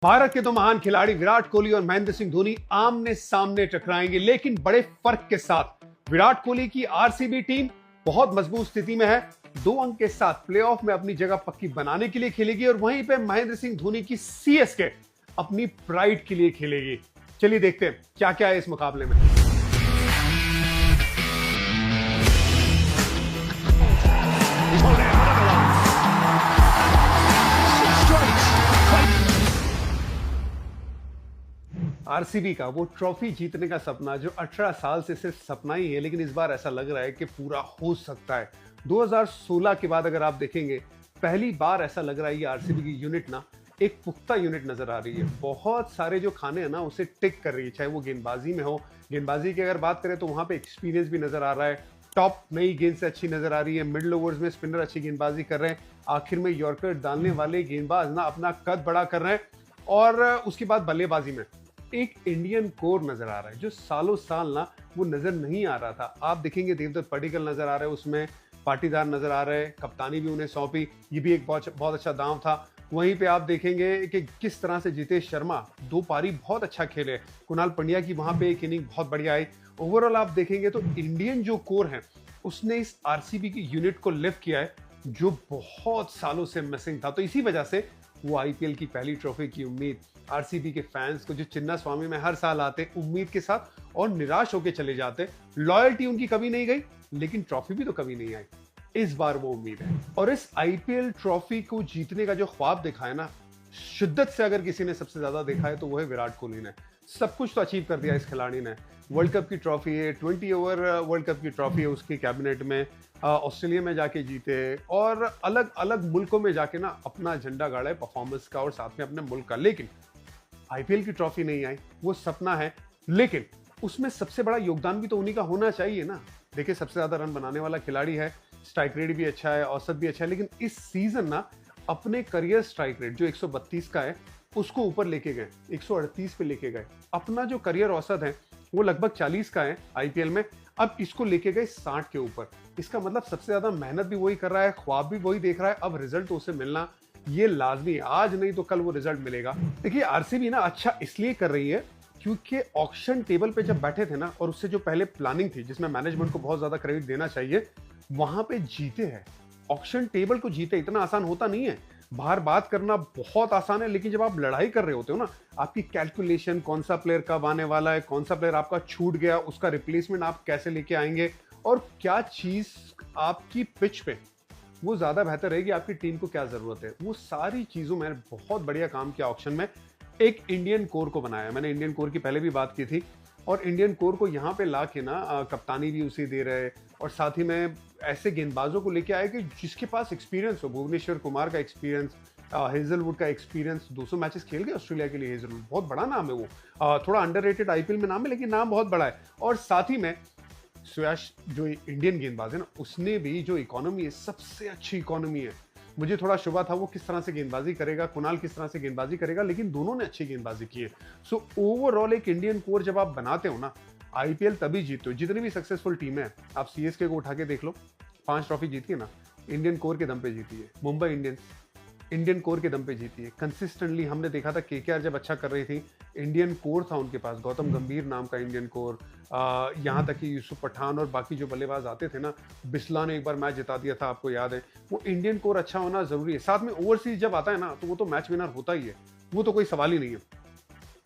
भारत के दो महान खिलाड़ी विराट कोहली और महेंद्र सिंह धोनी आमने सामने टकराएंगे, लेकिन बड़े फर्क के साथ। विराट कोहली की आरसीबी टीम बहुत मजबूत स्थिति में है, 2 अंक के साथ प्लेऑफ में अपनी जगह पक्की बनाने के लिए खेलेगी और वहीं पे महेंद्र सिंह धोनी की सीएसके अपनी प्राइड के लिए खेलेगी। चलिए देखते हैं क्या क्या है इस मुकाबले में। आरसीबी का वो ट्रॉफी जीतने का सपना जो 18 साल से सिर्फ सपना ही है, लेकिन इस बार ऐसा लग रहा है कि पूरा हो सकता है। 2016 के बाद अगर आप देखेंगे, पहली बार ऐसा लग रहा है ये आरसीबी की यूनिट ना एक पुख्ता यूनिट नजर आ रही है। बहुत सारे जो खाने हैं ना उसे टिक कर रही है, चाहे वो गेंदबाजी में हो। गेंदबाजी की अगर बात करें तो वहां पे एक्सपीरियंस भी नजर आ रहा है, टॉप नई गेंद से अच्छी नजर आ रही है, मिडिल ओवर्स में स्पिनर अच्छी गेंदबाजी कर रहे हैं, आखिर में यॉर्कर डालने वाले गेंदबाज ना अपना कद बड़ा कर रहे हैं, और उसके बाद बल्लेबाजी में एक इंडियन कोर नजर आ रहा है जो सालों साल ना वो नजर नहीं आ रहा था। आप देखेंगे देवदत्त पडिक्कल नजर आ रहे हैं, उसमें पाटीदार नजर आ रहे हैं, कप्तानी भी उन्हें सौंपी, ये भी एक बहुत अच्छा दांव था। वहीं पे आप देखेंगे कि किस तरह से जितेश शर्मा 2 पारी बहुत अच्छा खेले, कुणाल पंड्या की वहां पे एक इनिंग बहुत बढ़िया आई। ओवरऑल आप देखेंगे तो इंडियन जो कोर है उसने इस आरसीबी की यूनिट को लिफ्ट किया है जो बहुत सालों से मिसिंग था। तो इसी वजह से वो आईपीएल की पहली ट्रॉफी की उम्मीद आरसीबी के फैंस को जो चिन्ना स्वामी में हर साल आते उम्मीद के साथ और निराश होकर चले जाते। लॉयल्टी उनकी कभी नहीं गई, लेकिन ट्रॉफी भी तो कभी नहीं आई। इस बार वो उम्मीद है, और इस आईपीएल ट्रॉफी को जीतने का जो ख्वाब देखा है ना, शिद्दत से अगर किसी ने सबसे ज्यादा देखा है तो वो है विराट कोहली ने। सब कुछ तो अचीव कर दिया इस खिलाड़ी ने। वर्ल्ड कप की ट्रॉफी है, 20 ओवर वर्ल्ड कप की ट्रॉफी है उसकी कैबिनेट में, ऑस्ट्रेलिया में जाके जीते और अलग अलग मुल्कों में जाके ना अपना झंडा गाड़ा है परफॉर्मेंस का और साथ में अपने मुल्क का। लेकिन आईपीएल की ट्रॉफी नहीं आई, वो सपना है, लेकिन उसमें सबसे बड़ा योगदान भी तो उन्हीं का होना चाहिए ना। देखिए, सबसे ज्यादा रन बनाने वाला खिलाड़ी है, स्ट्राइक रेट भी अच्छा है, औसत भी अच्छा है, लेकिन इस सीजन ना अपने करियर स्ट्राइक रेट जो 132 का है उसको ऊपर लेके गए, 138 पे लेके गए। अपना जो करियर औसत है वो लगभग 40 का है आईपीएल में, अब इसको लेके गए 60 के ऊपर। इसका मतलब सबसे ज्यादा मेहनत भी वही कर रहा है, ख्वाब भी वही देख रहा है, अब रिजल्ट उसे मिलना ये लाजमी है। आज नहीं तो कल वो रिजल्ट मिलेगा। देखिए, आरसीबी ना अच्छा इसलिए कर रही है क्योंकि ऑक्शन टेबल पे जब बैठे थे ना, और उससे जो पहले प्लानिंग थी जिसमें मैनेजमेंट को बहुत ज्यादा क्रेडिट देना चाहिए, वहां पे जीते हैं। ऑक्शन टेबल को जीते इतना आसान होता नहीं है। बाहर बात करना बहुत आसान है, लेकिन जब आप लड़ाई कर रहे होते हो ना, आपकी कैलकुलेशन, कौन सा प्लेयर कब आने वाला है, कौन सा प्लेयर आपका छूट गया, उसका रिप्लेसमेंट आप कैसे लेके आएंगे, और क्या चीज आपकी पिच पे वो ज्यादा बेहतर रहेगी, आपकी टीम को क्या जरूरत है, वो सारी चीजों में बहुत बढ़िया काम किया ऑक्शन में। एक इंडियन कोर को बनाया, मैंने इंडियन कोर की पहले भी बात की थी, और इंडियन कोर को यहाँ पे ला के ना कप्तानी भी उसे दे रहे, और साथ ही में ऐसे गेंदबाजों को लेके आए कि जिसके पास एक्सपीरियंस हो। भुवनेश्वर कुमार का एक्सपीरियंस, हेजलवुड का एक्सपीरियंस, 200 मैचेस खेल गए ऑस्ट्रेलिया के लिए हेजलवुड, बहुत बड़ा नाम है वो। थोड़ा अंडररेटेड आईपीएल में नाम है, लेकिन नाम बहुत बड़ा है। और साथ ही में सुयाश जो इंडियन गेंदबाज है ना, उसने भी जो इकोनॉमी है, सबसे अच्छी इकोनॉमी है। मुझे थोड़ा शुबा था वो किस तरह से गेंदबाजी करेगा, कुणाल किस तरह से गेंदबाजी करेगा, लेकिन दोनों ने अच्छी गेंदबाजी की है। सो ओवरऑल एक इंडियन कोर जब आप बनाते हो ना, आईपीएल तभी जीतते हो। जितनी भी सक्सेसफुल टीम है, आप सीएसके को उठा के देख लो, 5 ट्रॉफी जीती है ना, इंडियन कोर के दम पे जीती है। मुंबई इंडियंस इंडियन कोर के दम पे जीती है कंसिस्टेंटली। हमने देखा था केकेआर जब अच्छा कर रही थी, इंडियन कोर था उनके पास, गौतम गंभीर नाम का इंडियन कोर, यहाँ तक कि यूसुफ पठान और बाकी जो बल्लेबाज आते थे ना, बिस्ला ने एक बार मैच जिता दिया था, आपको याद है। वो इंडियन कोर अच्छा होना जरूरी है। साथ में ओवरसीज जब आता है ना, तो वो तो मैच विनर होता ही है, वो तो कोई सवाल ही नहीं है।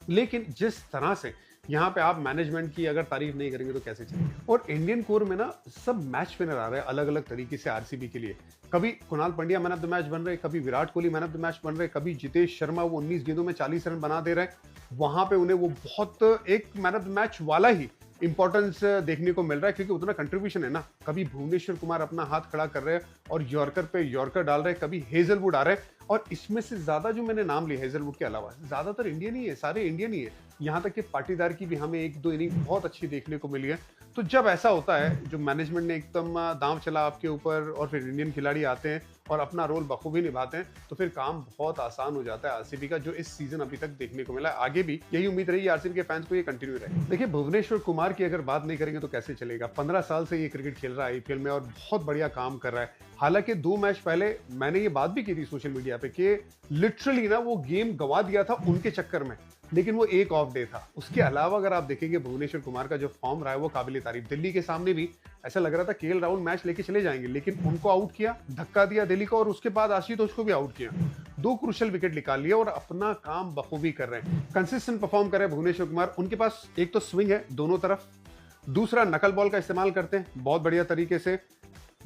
लेकिन जिस तरह से यहाँ पे आप मैनेजमेंट की अगर तारीफ नहीं करेंगे तो कैसे चलेगा। और इंडियन कोर में ना सब मैच विनर आ रहे हैं अलग अलग तरीके से आरसीबी के लिए। कभी Kunal Pandya man of the match बन रहे, कभी Virat Kohli man of the match बन रहे, कभी जितेश शर्मा वो 19 गेंदों में 40 रन बना दे रहे हैं। वहां पे उन्हें वो बहुत एक मैन ऑफ द मैच वाला ही इंपॉर्टेंस देखने को मिल रहा है, क्योंकि उतना कंट्रीब्यूशन है ना। कभी भुवनेश्वर कुमार अपना हाथ खड़ा कर रहे हैं और यॉर्कर पे यॉर्कर डाल रहे हैं, कभी हेजलवुड आ रहे हैं, और इसमें से ज्यादा जो मैंने नाम लिए हेजलवुड के अलावा ज्यादातर इंडियन ही है, सारे इंडियन ही है। यहाँ तक कि पाटीदार की भी हमें 1-2 इनिंग बहुत अच्छी देखने को मिली है। तो जब ऐसा होता है, जो मैनेजमेंट ने एकदम दांव चला आपके ऊपर, और फिर इंडियन खिलाड़ी आते हैं और अपना रोल बखूबी निभाते हैं, तो फिर काम बहुत आसान हो जाता है आरसीबी का, जो इस सीजन अभी तक देखने को मिला है। आगे भी यही उम्मीद रही आरसीबी के फैंस को, ये कंटिन्यू रहे। देखिए, भुवनेश्वर कुमार की अगर बात नहीं करेंगे तो कैसे चलेगा। 15 साल से ये क्रिकेट खेल रहा है आईपीएल में और बहुत बढ़िया काम कर रहा है। हालांकि 2 मैच पहले मैंने ये बात भी की थी सोशल मीडिया पे कि लिटरली ना वो गेम गंवा दिया था उनके चक्कर में, लेकिन वो एक ऑफ डे था। उसके अलावा अगर आप देखेंगे भुवनेश्वर कुमार का जो फॉर्म रहा है वो काबिल तारीफ। दिल्ली के सामने भी ऐसा लग रहा था केएल राहुल मैच लेके चले जाएंगे, लेकिन उनको आउट किया, धक्का दिया दिल्ली को, और उसके बाद आशुतोष को भी आउट किया। 2 क्रूशियल विकेट निकाल लिया और अपना काम बखूबी कर रहे हैं। कंसिस्टेंट परफॉर्म कर रहे हैं भुवनेश्वर कुमार। उनके पास एक तो स्विंग है दोनों तरफ, दूसरा नकल बॉल का इस्तेमाल करते हैं बहुत बढ़िया तरीके से।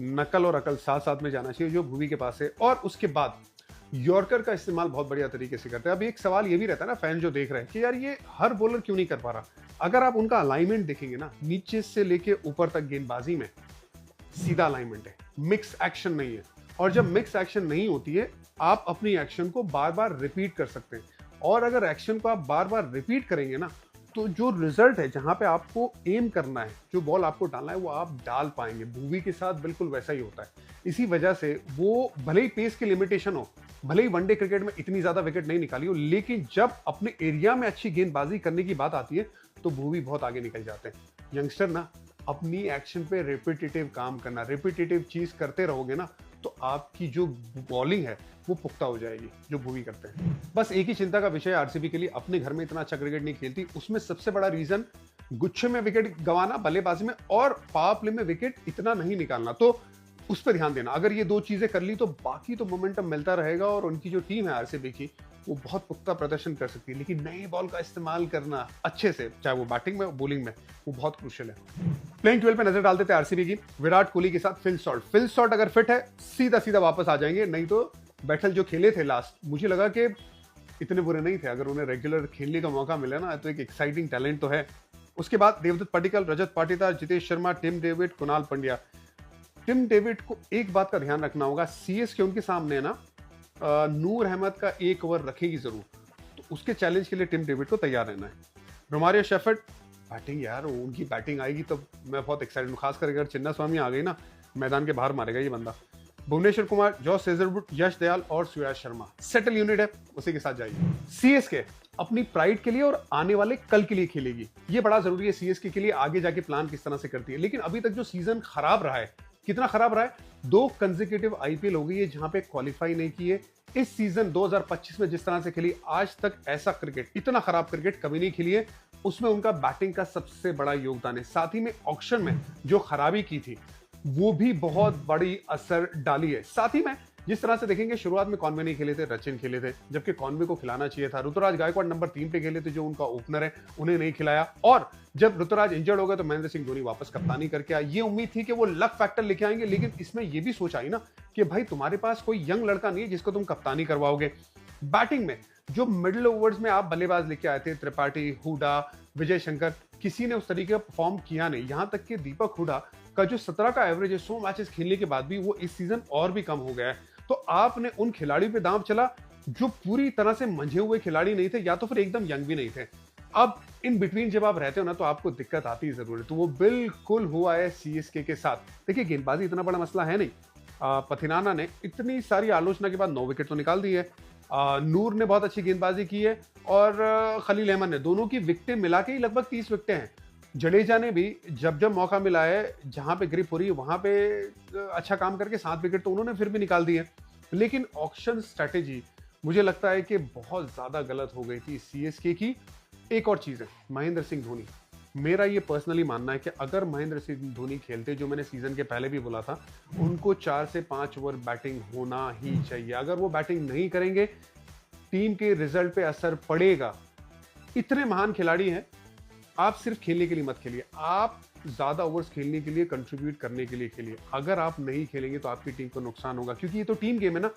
नकल और अकल साथ साथ में जाना चाहिए जो भुवी के पास है। और उसके बाद यॉर्कर का इस्तेमाल बहुत बढ़िया तरीके से करते हैं। अब एक सवाल ये भी रहता है ना फैन जो देख रहे हैं कि यार ये हर बॉलर क्यों नहीं कर पा रहा। अगर आप उनका अलाइनमेंट देखेंगे ना, नीचे से लेके ऊपर तक गेंदबाजी में सीधा अलाइनमेंट है, मिक्स एक्शन नहीं है। और जब मिक्स एक्शन नहीं होती है, आप अपनी एक्शन को बार बार रिपीट कर सकते हैं। और अगर एक्शन को आप बार बार रिपीट करेंगे ना, तो जो रिजल्ट है, जहां पे आपको एम करना है, जो बॉल आपको डालना है, वो आप डाल पाएंगे। भुवी के साथ बिल्कुल वैसा ही होता है। इसी वजह से वो भले ही पेस की लिमिटेशन हो, भले ही वनडे क्रिकेट में इतनी ज्यादा विकेट नहीं निकाली हो, लेकिन जब अपने एरिया में अच्छी गेंदबाजी करने की बात आती है तो भुवी बहुत आगे निकल जाते हैं। यंगस्टर ना, अपनी एक्शन पे रिपीटेटिव काम करना, रिपीटेटिव चीज करते रहोगे ना, तो आपकी जो बॉलिंग है वो पुख्ता हो जाएगी, जो भुवी करते हैं। बस एक ही चिंता का विषय आरसीबी के लिए, अपने घर में इतना अच्छा क्रिकेट नहीं खेलती। उसमें सबसे बड़ा रीजन गुच्छे में विकेट गंवाना बल्लेबाजी में, और पावर प्ले में विकेट इतना नहीं निकालना। तो उस पर ध्यान देना। अगर ये 2 चीजें कर ली तो बाकी तो मोमेंटम मिलता रहेगा, और उनकी जो टीम है आरसीबी की, वो बहुत पुख्ता प्रदर्शन कर सकती है। लेकिन नई बॉल का इस्तेमाल करना अच्छे से, चाहे वो बैटिंग में बॉलिंग में, वो बहुत क्रूशियल है। प्लेइंग 12 पे नजर डालते थे आरसीबी की। विराट कोहली के साथ फिल सॉल्ट। फिल सॉल्ट अगर फिट है सीधा सीधा वापस आ जाएंगे, नहीं तो बैटल जो खेले थे लास्ट, मुझे लगा कि इतने बुरे नहीं थे। अगर उन्हें रेगुलर खेलने का मौका मिला ना, तो एक एक्साइटिंग टैलेंट तो है। उसके बाद Devdutt Padikkal, Rajat Patidar, Jitesh Sharma, Tim David, Kunal Pandya. Tim David को एक बात का ध्यान रखना होगा, सीएसके उनके सामने है ना, नूर अहमद का 1 ओवर रखेगी जरूर, तो उसके चैलेंज के लिए टिम डेविड को तैयार रहना है। रोमारियो शेफर्ड, बैटिंग यार, उनकी बैटिंग आएगी तो मैं बहुत एक्साइटेड हूँ। खासकर अगर चिन्ना स्वामी आ गई ना, मैदान के बाहर मारेगा ये बंदा। भुवनेश्वर कुमार, जॉस हेजलवुड, यश दयाल और सुयाश शर्मा सेटल यूनिट है, उसी के साथ जाइए। सीएसके अपनी प्राइड के लिए और आने वाले कल के लिए खेलेगी, ये बड़ा जरूरी है सीएसके के लिए। आगे जाके प्लान किस तरह से करती है। लेकिन अभी तक जो सीजन खराब रहा है, कितना खराब रहा है, 2 कंसेक्यूटिव आईपीएल हो गई है जहां पे क्वालिफाई नहीं किए। इस सीजन 2025 में जिस तरह से खेली, आज तक ऐसा क्रिकेट, इतना खराब क्रिकेट कभी नहीं खेली है। उसमें उनका बैटिंग का सबसे बड़ा योगदान है। साथ ही में ऑक्शन में जो खराबी की थी, वो भी बहुत बड़ी असर डाली है। साथ ही में जिस तरह से देखेंगे, शुरुआत में कॉन्वे नहीं खेले थे, रचिन खेले थे, जबकि कॉन्वे को खिलाना चाहिए था। ऋतुराज गायकवाड़ नंबर 3 पे खेले थे, जो उनका ओपनर है, उन्हें नहीं खिलाया। और जब ऋतुराज इंजर्ड हो गए तो महेंद्र सिंह धोनी वापस कप्तानी करके आए। ये उम्मीद थी कि वो लक फैक्टर लेके आएंगे, लेकिन इसमें ये भी सोच आई ना कि भाई तुम्हारे पास कोई यंग लड़का नहीं है जिसको तुम कप्तानी करवाओगे। बैटिंग में जो मिडिल ओवर्स में आप बल्लेबाज लेके आए थे, त्रिपाठी, हुडा, विजय शंकर, किसी ने उस तरीके का परफॉर्म किया नहीं। यहां तक कि दीपक हुडा का जो 17 का एवरेज है, 100 मैचेस खेलने के बाद भी, वो इस सीजन और भी कम हो गया है। तो आपने उन खिलाड़ियों पे दांव चला जो पूरी तरह से मंझे हुए खिलाड़ी नहीं थे, या तो फिर एकदम यंग भी नहीं थे। अब इन बिटवीन जब आप रहते हो ना, तो आपको दिक्कत आती है जरूर। तो वो बिल्कुल हुआ है सीएसके के साथ। देखिए, गेंदबाजी इतना बड़ा मसला है नहीं। पथिनाना ने इतनी सारी आलोचना के बाद 9 विकेट तो निकाल दी है। नूर ने बहुत अच्छी गेंदबाजी की है, और खलील अहमद ने, दोनों की विकेटें मिला के ही लगभग 30 विकेटें हैं। जडेजा ने भी जब जब मौका मिला है, जहां पे ग्रिप हो रही है वहां पे अच्छा काम करके 7 विकेट तो उन्होंने फिर भी निकाल दिए। लेकिन ऑक्शन स्ट्रैटेजी मुझे लगता है कि बहुत ज्यादा गलत हो गई थी सीएसके की। एक और चीज है, महेंद्र सिंह धोनी। मेरा ये पर्सनली मानना है कि अगर महेंद्र सिंह धोनी खेलते, जो मैंने सीजन के पहले भी बोला था, उनको 4 से 5 ओवर बैटिंग होना ही चाहिए। अगर वो बैटिंग नहीं करेंगे, टीम के रिजल्ट पे असर पड़ेगा। इतने महान खिलाड़ी हैं, आप सिर्फ खेलने के लिए मत खेलिए, आप ज्यादा ओवर्स खेलने के लिए, कंट्रीब्यूट करने के लिए खेलिए। अगर आप नहीं खेलेंगे तो आपकी टीम को नुकसान होगा, क्योंकि ये तो टीम गेम है ना।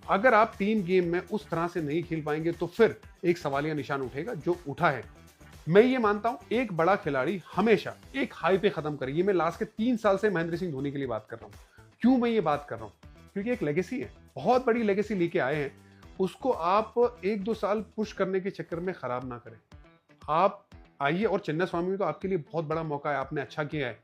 अगर आप टीम गेम में उस तरह से नहीं खेल पाएंगे तो फिर एक सवालिया निशान उठेगा, जो उठा है। मैं ये मानता हूं, एक बड़ा खिलाड़ी हमेशा एक हाई पे खत्म करे। ये मैं लास्ट के 3 साल से महेंद्र सिंह धोनी के लिए बात कर रहा हूं। क्यों मैं ये बात कर रहा हूं? क्योंकि एक लेगेसी है, बहुत बड़ी लेगेसी लेके आए हैं। उसको आप 1-2 साल पुश करने के चक्कर में खराब ना करें। आप आइए, और चिन्ना स्वामी में तो आपके लिए बहुत बड़ा मौका है, आपने अच्छा किया है।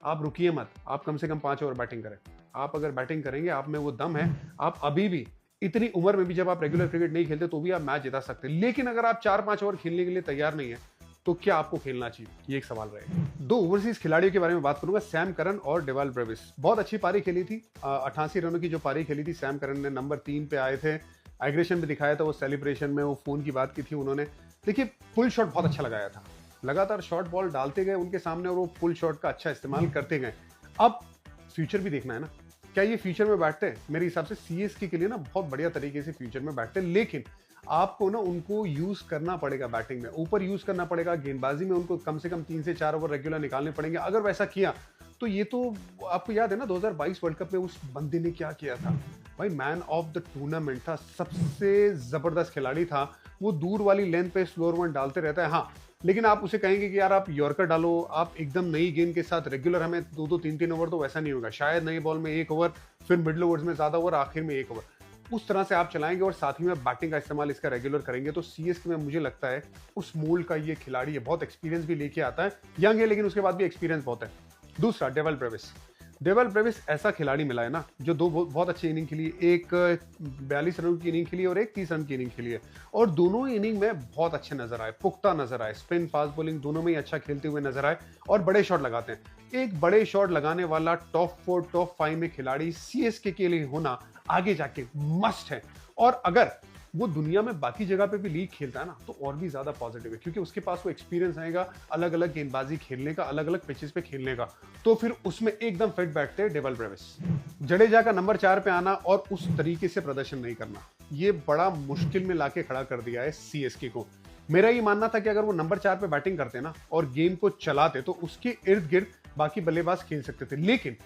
आप रुकिए मत, आप कम से कम 5 ओवर बैटिंग करें। आप अगर बैटिंग करेंगे, आप में वो दम है, आप अभी भी इतनी उम्र में भी, जब आप रेगुलर क्रिकेट नहीं खेलते तो भी आप मैच जिता सकते हैं। लेकिन अगर आप 4-5 ओवर खेलने के लिए तैयार नहीं है, तो क्या आपको खेलना चाहिए, ये एक सवाल रहेगा। दो ओवरसीज खिलाड़ियों के बारे में बात करूंगा, सैम करन और डेवाल ब्रेविस। बहुत अच्छी पारी खेली थी, 88 रनों की जो पारी खेली थी। सैम करन ने नंबर 3 पे आए थे, एग्रेशन भी दिखाया था, वो सेलिब्रेशन में वो फोन की बात की थी उन्होंने। देखिए पुल शॉट बहुत अच्छा लगाया था, लगातार शॉर्ट बॉल डालते गए उनके सामने और वो पुल शॉट का अच्छा इस्तेमाल करते गए। अब फ्यूचर भी देखना है ना, क्या ये फ्यूचर में बैठते हैं? मेरे हिसाब से सीएसके के लिए ना बहुत बढ़िया तरीके से फ्यूचर में बैठते हैं, लेकिन आपको ना उनको यूज करना पड़ेगा, बैटिंग में ऊपर यूज करना पड़ेगा, गेंदबाजी में उनको कम से कम 3 से 4 ओवर रेगुलर निकालने पड़ेंगे। अगर वैसा किया तो ये तो आपको याद है ना 2022 वर्ल्ड कप में उस बंदे ने क्या किया था भाई, मैन ऑफ द टूर्नामेंट था, सबसे जबरदस्त खिलाड़ी था। वो दूर वाली लेंथ पे स्लोअर वन डालते रहता है, हाँ, लेकिन आप उसे कहेंगे कि यार आप यॉर्कर डालो, आप एकदम नई गेंद के साथ रेगुलर हमें 2-2 3-3 ओवर, तो वैसा नहीं होगा। शायद नई बॉल में 1 ओवर, फिर मिडिल ओवर्स में ज्यादा ओवर, आखिर में 1 ओवर, उस तरह से आप चलाएंगे और साथ ही में बैटिंग का इस्तेमाल इसका रेगुलर करेंगे तो सीएसके में मुझे लगता है उस मोल्ड का ये खिलाड़ी है। बहुत एक्सपीरियंस भी लेके आता है, यंग है लेकिन उसके बाद भी एक्सपीरियंस बहुत है। दूसरा डेवल ब्रेविस। डेवल ब्रेविस ऐसा खिलाड़ी मिला है ना जो दो बहुत अच्छी इनिंग खेली, एक 42 रन की इनिंग खेली और एक 30 रन की इनिंग खेली है, और दोनों इनिंग में बहुत अच्छे नजर आए, पुख्ता नजर आए, स्पिन फास्ट बॉलिंग दोनों में ही अच्छा खेलते हुए नजर आए और बड़े शॉट लगाते हैं। एक बड़े शॉट लगाने वाला टॉप 4 टॉप 5 में खिलाड़ी सीएसके के लिए होना आगे जाके मस्ट है, और अगर वो दुनिया में बाकी जगह पे भी लीग खेलता है ना तो और भी ज्यादा पॉजिटिव है, क्योंकि उसके पास वो एक्सपीरियंस आएगा अलग अलग गेंदबाजी खेलने का, अलग अलग पिचेस पे खेलने का, तो फिर उसमें एकदम फिट बैठते हैं डेवल ब्रेविस। जडेजा का नंबर 4 पे आना और उस तरीके से प्रदर्शन नहीं करना, ये बड़ा मुश्किल में लाके खड़ा कर दिया है सीएसके को। मेरा ये मानना था कि अगर वो नंबर 4 पे बैटिंग करते ना और गेम को चलाते तो उसके इर्द गिर्द बाकी बल्लेबाज खेल सकते थे, लेकिन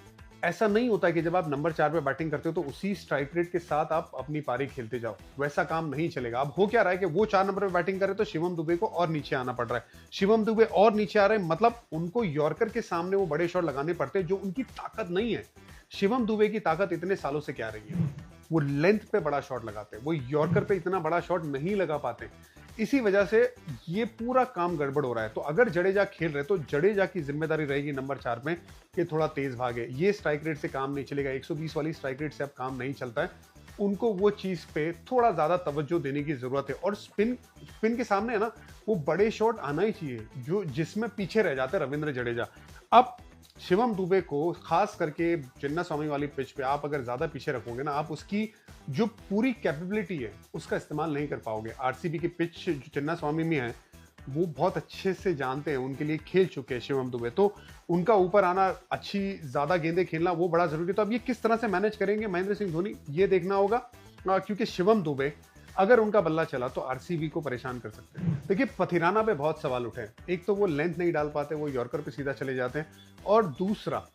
ऐसा नहीं होता है कि जब आप नंबर 4 पे बैटिंग करते हो तो उसी स्ट्राइक रेट के साथ आप अपनी पारी खेलते जाओ, वैसा काम नहीं चलेगा। अब हो क्या रहा है कि वो 4 नंबर पे बैटिंग करे तो शिवम दुबे को और नीचे आना पड़ रहा है, शिवम दुबे और नीचे आ रहे हैं, मतलब उनको यॉर्कर के सामने वो बड़े शॉट लगाने पड़ते हैं जो उनकी ताकत नहीं है। शिवम दुबे की ताकत इतने सालों से क्या रही है, वो लेंथ पे बड़ा शॉट लगाते हैं, वो यॉर्कर पे इतना बड़ा शॉट नहीं लगा पाते, इसी वजह से ये पूरा काम गड़बड़ हो रहा है। तो अगर जडेजा खेल रहे तो जडेजा की जिम्मेदारी रहेगी नंबर 4 में कि थोड़ा तेज भागे, ये स्ट्राइक रेट से काम नहीं चलेगा, 120 वाली स्ट्राइक रेट से अब काम नहीं चलता है, उनको वो चीज पे थोड़ा ज्यादा तवज्जो देने की जरूरत है। और स्पिन के सामने है ना वो बड़े शॉट आना ही चाहिए जो जिसमें पीछे रह जाते हैं रविंद्र जडेजा। अब शिवम दुबे को खास करके चिन्नास्वामी वाली पिच पे आप अगर ज्यादा पीछे रखोगे ना, आप उसकी जो पूरी कैपेबिलिटी है उसका इस्तेमाल नहीं कर पाओगे। आरसीबी की पिच जो चिन्नास्वामी में है वो बहुत अच्छे से जानते हैं, उनके लिए खेल चुके हैं शिवम दुबे, तो उनका ऊपर आना, अच्छी ज्यादा गेंदें खेलना वो बड़ा जरूरी है। तो अब ये किस तरह से मैनेज करेंगे महेंद्र सिंह धोनी, ये देखना होगा, क्योंकि शिवम दुबे अगर उनका बल्ला चला तो आरसीबी को परेशान कर सकते हैं। देखिए पथिराना पे बहुत सवाल उठे, एक तो वो लेंथ नहीं डाल पाते, वो यॉर्कर पे सीधा चले जाते हैं, और दूसरा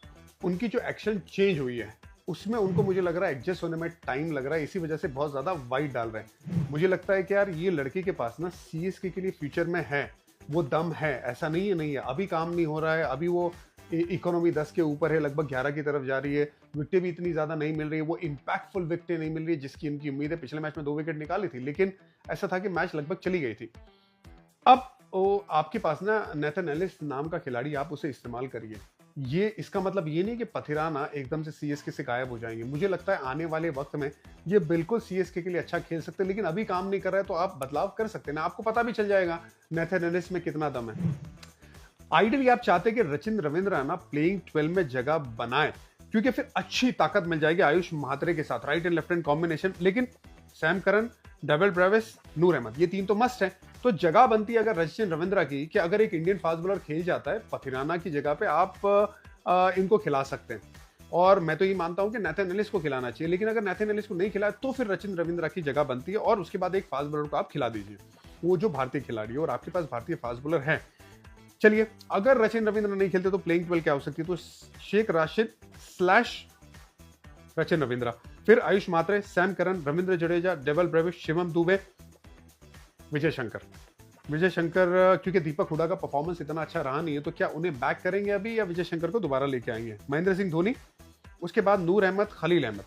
उनकी जो एक्शन चेंज हुई है उसमें उनको मुझे लग रहा है एडजस्ट होने में टाइम लग रहा है, इसी वजह से बहुत ज्यादा वाइड डाल रहे हैं। मुझे लगता है कि यार ये लड़के के पास ना सीएसके के लिए फ्यूचर में है, वो दम है, ऐसा नहीं है अभी काम नहीं हो रहा है, अभी वो इकोनॉमी 10 के ऊपर है, लगभग 11 की तरफ जा रही है, विकेटें भी इतनी ज्यादा नहीं मिल रही है, वो इंपैक्टफुल विकेटें नहीं मिल रही है जिसकी इनकी उम्मीद है। पिछले मैच में 2 विकेट निकाली थी, लेकिन ऐसा था कि मैच लगभग चली गई थी। अब आपके पास ना नेथन एलिस नाम का खिलाड़ी, आप उसे इस्तेमाल करिए। ये इसका मतलब ये नहीं कि पथिराना एकदम से सीएसके से गायब हो जाएंगे, मुझे लगता है आने वाले वक्त में ये बिल्कुल सीएसके के लिए अच्छा खेल सकते हैं, लेकिन अभी काम नहीं कर रहा है तो आप बदलाव कर सकते हैं ना, आपको पता भी चल जाएगा नेथन एलिस में कितना दम है। आइडियली आप चाहते हैं कि रचिन रविंद्र ना प्लेइंग 12 में जगह बनाए, क्योंकि फिर अच्छी ताकत मिल जाएगी आयुष महात्रे के साथ, right and left hand combination. लेकिन सैम करन, डेविल ब्रेविस, नूर अहमद, ये 3 तो मस्ट है, तो जगह बनती है अगर रचिन रविंद्र की कि अगर एक इंडियन फास्ट बॉलर खेल जाता है पथिराना की जगह पे, आप इनको खिला सकते हैं। और मैं तो ये मानता हूं कि नेथन एलिस को खिलाना चाहिए, लेकिन अगर नेथन एलिस को नहीं खिलाए तो फिर रचिन रविंद्र की जगह बनती है और उसके बाद एक फास्ट बॉलर को आप खिला दीजिए, वो जो भारतीय खिलाड़ी है, और आपके पास भारतीय फास्ट बॉलर है। चलिए अगर रचिन रविंद्र नहीं खेलते तो प्लेइंग 12 क्या हो सकती है, तो शेख राशिद / रचिन रविंद्र, फिर Ayush Mhatre, Sam Curran, Ravindra Jadeja, Dewald Brevis, Shivam Dube, Vijay Shankar. क्योंकि दीपक हुडा का परफॉर्मेंस इतना अच्छा रहा नहीं है, तो क्या उन्हें बैक करेंगे अभी या विजय शंकर को दोबारा लेके आएंगे? महेंद्र सिंह धोनी, उसके बाद नूर अहमद, खलील अहमद।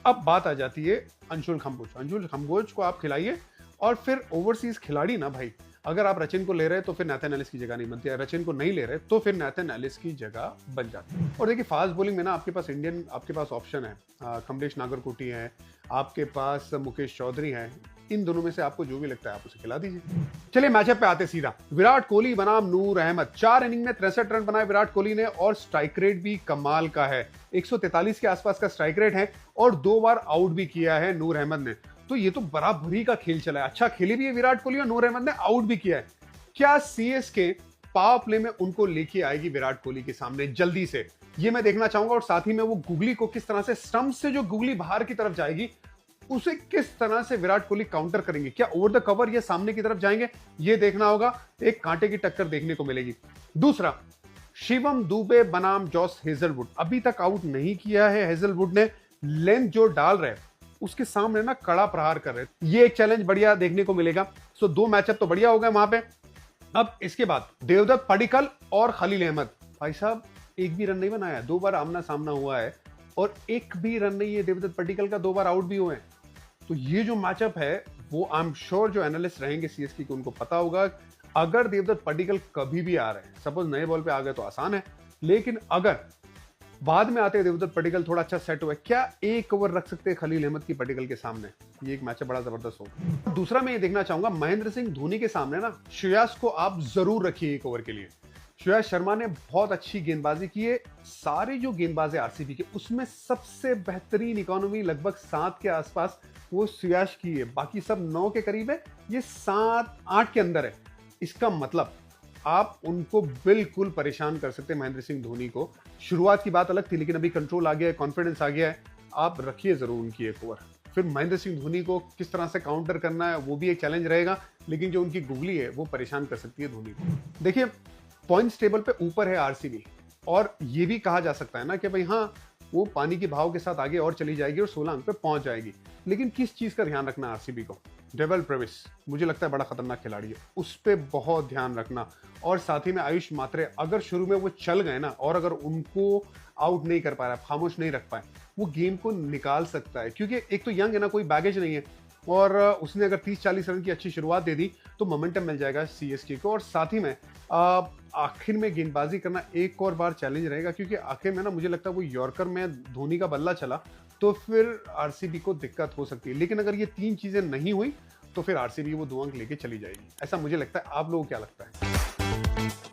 अब बात आ जाती है अंशुल खम्बोज को आप खिलाइए, और फिर ओवरसीज खिलाड़ी ना भाई, अगर आप रचिन को ले रहे हैं तो फिर नेथन एलिस की जगह नहीं बनती है, रचिन को नहीं ले रहे तो फिर नेथन एलिस की जगह बन जाती है। और देखिए फास्ट बॉलिंग में ना आपके पास ऑप्शन है, कमलेश नागरकोटी है, आपके पास मुकेश चौधरी है, इन दोनों में से आपको जो भी लगता है आप उसे खिला दीजिए। चलिए मैचअप पे आते सीधा। विराट कोहली बनाम नूर अहमद। 4 इनिंग में 63 रन बनाए विराट कोहली ने और स्ट्राइक रेट भी कमाल का है। 143 के आसपास का स्ट्राइक रेट है और 2 बार आउट भी किया है नूर अहमद ने। तो ये तो बराबरी का खेल चला है। अच्छा खेली भी है विराट कोहली और नूर अहमद ने आउट भी किया है। क्या सीएसके पावर प्ले में उनको लेके आएगी विराट कोहली के सामने जल्दी से, ये मैं देखना चाहूंगा। और साथ ही में वो गुगली को किस तरह से, स्टंप से जो गुगली बाहर की तरफ जाएगी उसे किस तरह से विराट कोहली काउंटर करेंगे। क्या ओवर द कवर या सामने की तरफ जाएंगे, ये देखना होगा। एक कांटे की टक्कर देखने को मिलेगी। दूसरा, शिवम दुबे बनाम जॉस हेजलवुड। अभी तक आउट नहीं किया है हेजलवुड ने। लेंथ जो डाल रहे उसके सामने ना कड़ा प्रहार कर रहे, ये एक चैलेंज बढ़िया देखने को मिलेगा। सो 2 मैचअप तो बढ़िया हो गए वहां पे। अब इसके बाद देवदत्त पडिक्कल और खलील अहमद। भाई साहब एक भी रन नहीं बनाया, 2 बार आमना सामना हुआ है और एक भी रन नहीं है देवदत्त पडिक्कल का, 2 बार आउट भी हुए हैं। तो ये जो मैचअप है वो आई एम श्योर जो एनालिस्ट रहेंगे सीएसके के उनको पता होगा। अगर देवदत्त पडिक्कल कभी भी आ रहे हैं, सपोज नए बॉल पे आ गए तो आसान है, लेकिन अगर बाद में आते देवदत्त पडिक्कल थोड़ा अच्छा सेट हुआ, क्या एक ओवर रख सकते हैं खलील अहमद की पडिक्कल के सामने। ये एक मैच बड़ा जबरदस्त होगा। दूसरा मैं ये देखना चाहूंगा महेंद्र सिंह धोनी के सामने ना श्रेयस को आप जरूर रखिए 1 ओवर के लिए। श्रेयस शर्मा ने बहुत अच्छी गेंदबाजी की है। सारे जो गेंदबाज है आरसीबी के उसमें सबसे बेहतरीन इकोनॉमी लगभग 7 के आसपास वो श्रेयस की है, बाकी सब 9 के करीब है, ये 7-8 के अंदर है। इसका मतलब आप उनको बिल्कुल परेशान कर सकते हैं महेंद्र सिंह धोनी को। शुरुआत की बात अलग थी लेकिन अभी कंट्रोल आ गया है, कॉन्फिडेंस आ गया है। आप रखिए जरूर उनकी 1 ओवर। फिर महेंद्र सिंह धोनी को किस तरह से काउंटर करना है वो भी एक चैलेंज रहेगा, लेकिन जो उनकी गुगली है वो परेशान कर सकती है धोनी को। देखिए पॉइंट्स टेबल पे ऊपर है आरसीबी और ये भी कहा जा सकता है ना कि भाई हाँ वो पानी के भाव के साथ आगे और चली जाएगी और 16 अंक पे पहुंच जाएगी, लेकिन किस चीज का ध्यान रखना आरसीबी को। डेविल प्रेविस मुझे लगता है बड़ा खतरनाक खिलाड़ी है, उस पर बहुत ध्यान रखना। और साथ ही में आयुष मात्रे, अगर शुरू में वो चल गए ना और अगर उनको आउट नहीं कर पाया, खामोश नहीं रख पाए, वो गेम को निकाल सकता है। क्योंकि एक तो यंग है ना, कोई बैगेज नहीं है, और उसने अगर 30-40 रन की अच्छी शुरुआत दे दी तो मोमेंटम मिल जाएगा सीएसके को। और साथ ही में आखिर में गेंदबाजी करना एक और बार चैलेंज रहेगा, क्योंकि आखिर में ना मुझे लगता है वो यॉर्कर में धोनी का बल्ला चला तो फिर आरसीबी को दिक्कत हो सकती है। लेकिन अगर ये 3 चीजें नहीं हुई तो फिर आरसीबी वो 2 अंक लेके चली जाएगी, ऐसा मुझे लगता है। आप लोगों को क्या लगता है?